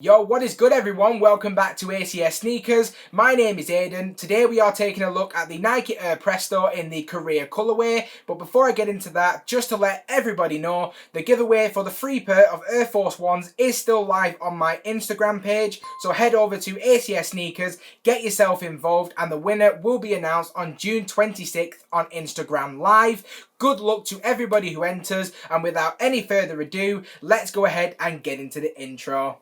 Yo, what is good everyone? Welcome back to ACS Sneakers. My name is Aidan. Today we are taking a look at the Nike Air Presto in the Korea colorway. But before I get into that, just to let everybody know, the giveaway for the free pair of Air Force Ones is still live on my Instagram page. So head over to ACS Sneakers, get yourself involved, and the winner will be announced on June 26th on Instagram Live. Good luck to everybody who enters, and without any further ado, let's go ahead and get into the intro.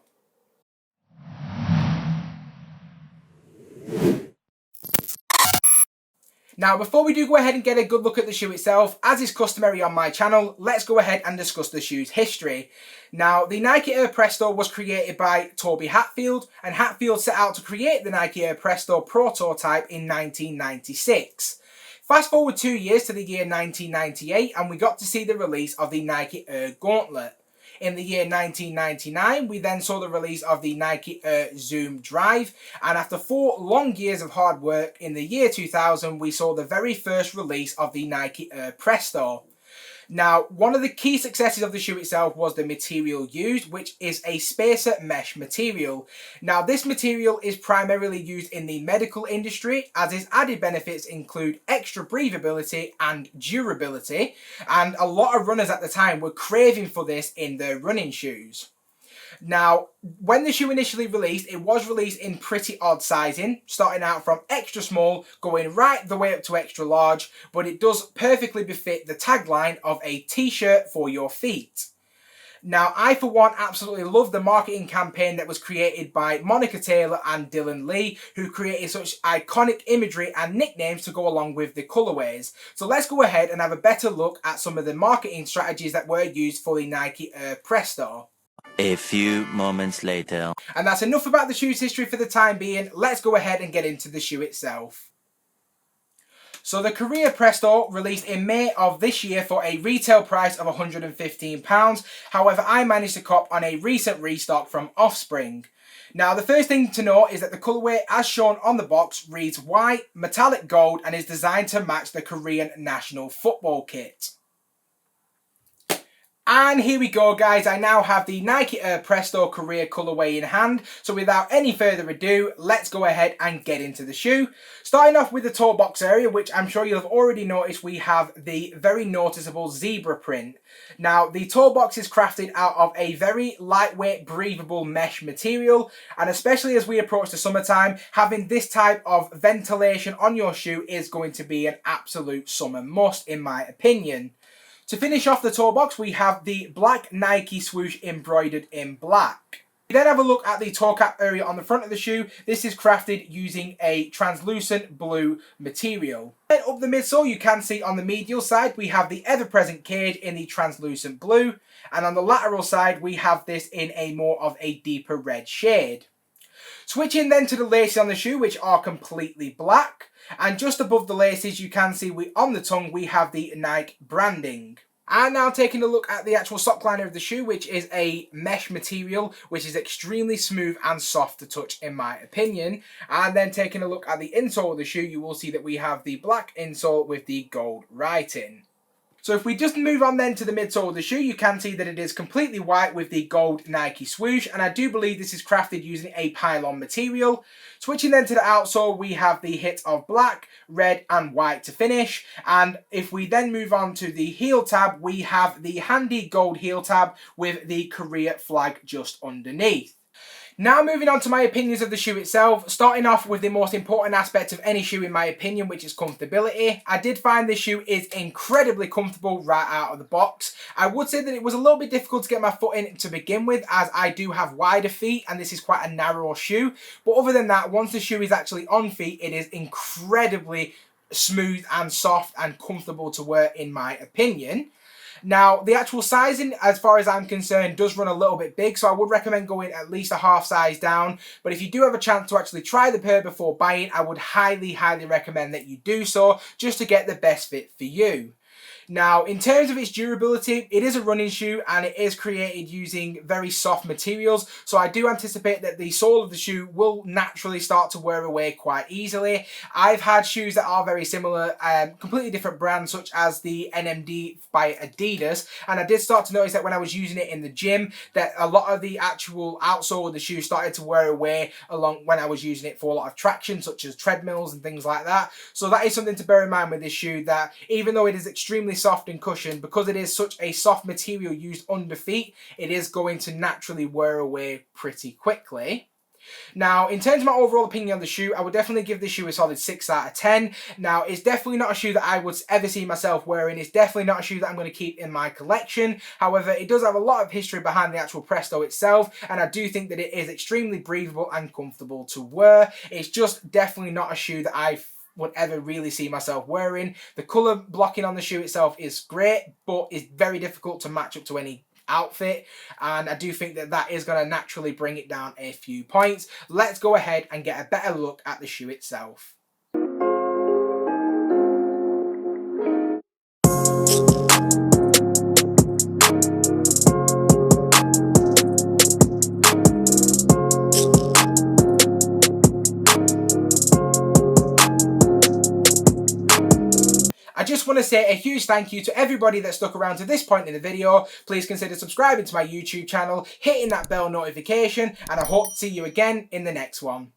Now, before we do go ahead and get a good look at the shoe itself, as is customary on my channel, let's go ahead and discuss the shoe's history. Now, the Nike Air Presto was created by Toby Hatfield, and Hatfield set out to create the Nike Air Presto prototype in 1996. Fast forward 2 years to the year 1998, and we got to see the release of the Nike Air Gauntlet. In the year 1999, we then saw the release of the Nike Air Zoom Drive, and after 4 long years of hard work, in the year 2000, we saw the very first release of the Nike Air Presto. Now, one of the key successes of the shoe itself was the material used, which is a spacer mesh material. Now, this material is primarily used in the medical industry, as its added benefits include extra breathability and durability, and a lot of runners at the time were craving for this in their running shoes. Now, when the shoe initially released, it was released in pretty odd sizing, starting out from extra small, going right the way up to extra large, but it does perfectly befit the tagline of a t-shirt for your feet. Now, I for one absolutely love the marketing campaign that was created by Monica Taylor and Dylan Lee, who created such iconic imagery and nicknames to go along with the colorways. So let's go ahead and have a better look at some of the marketing strategies that were used for the Nike Air Presto. A few moments later. And that's enough about the shoe's history for the time being. Let's go ahead and get into the shoe itself. So the Korea Presto released in May of this year for a retail price of £115. However, I managed to cop on a recent restock from Offspring. Now, the first thing to note is that the colourway, as shown on the box, reads white, metallic gold, and is designed to match the Korean national football kit. And here we go, guys. I now have the Nike Air Presto Korea colorway in hand. So without any further ado, let's go ahead and get into the shoe. Starting off with the toe box area, which I'm sure you'll have already noticed, we have the very noticeable zebra print. Now, the toe box is crafted out of a very lightweight, breathable mesh material. And especially as we approach the summertime, having this type of ventilation on your shoe is going to be an absolute summer must, in my opinion. To finish off the toe box, we have the black Nike swoosh embroidered in black. We then have a look at the toe cap area on the front of the shoe. This is crafted using a translucent blue material. Then up the midsole, you can see on the medial side, we have the ever-present cage in the translucent blue. And on the lateral side, we have this in a more of a deeper red shade. Switching then to the laces on the shoe, which are completely black. And just above the laces, you can see on the tongue, we have the Nike branding. And now taking a look at the actual sock liner of the shoe, which is a mesh material, which is extremely smooth and soft to touch, in my opinion. And then taking a look at the insole of the shoe, you will see that we have the black insole with the gold writing. So if we just move on then to the midsole of the shoe, you can see that it is completely white with the gold Nike swoosh, and I do believe this is crafted using a pylon material. Switching then to the outsole, we have the hit of black, red and white to finish, and if we then move on to the heel tab, we have the handy gold heel tab with the Korea flag just underneath. Now moving on to my opinions of the shoe itself, starting off with the most important aspect of any shoe in my opinion, which is comfortability. I did find this shoe is incredibly comfortable right out of the box. I would say that it was a little bit difficult to get my foot in to begin with, as I do have wider feet and this is quite a narrow shoe. But other than that, once the shoe is actually on feet, it is incredibly smooth and soft and comfortable to wear, in my opinion. Now, the actual sizing, as far as I'm concerned, does run a little bit big, so I would recommend going at least a half size down. But if you do have a chance to actually try the pair before buying, I would highly recommend that you do so, just to get the best fit for you. Now, in terms of its durability, it is a running shoe and it is created using very soft materials. So I do anticipate that the sole of the shoe will naturally start to wear away quite easily. I've had shoes that are very similar, completely different brands, such as the NMD by Adidas. And I did start to notice that when I was using it in the gym, that a lot of the actual outsole of the shoe started to wear away along when I was using it for a lot of traction, such as treadmills and things like that. So that is something to bear in mind with this shoe, that even though it is extremely soft and cushioned, because it is such a soft material used under feet, it is going to naturally wear away pretty quickly. Now, in terms of my overall opinion on the shoe, I would definitely give this shoe a solid 6 out of 10. Now, it's definitely not a shoe that I would ever see myself wearing. It's definitely not a shoe that I'm going to keep in my collection. However, it does have a lot of history behind the actual Presto itself, and I do think that it is extremely breathable and comfortable to wear. It's just definitely not a shoe that I would ever really see myself wearing. The colour blocking on the shoe itself is great, but it's very difficult to match up to any outfit, and I do think that that is going to naturally bring it down a few points. Let's go ahead and get a better look at the shoe itself. I just want to say a huge thank you to everybody that stuck around to this point in the video. Please consider subscribing to my YouTube channel, hitting that bell notification, and I hope to see you again in the next one.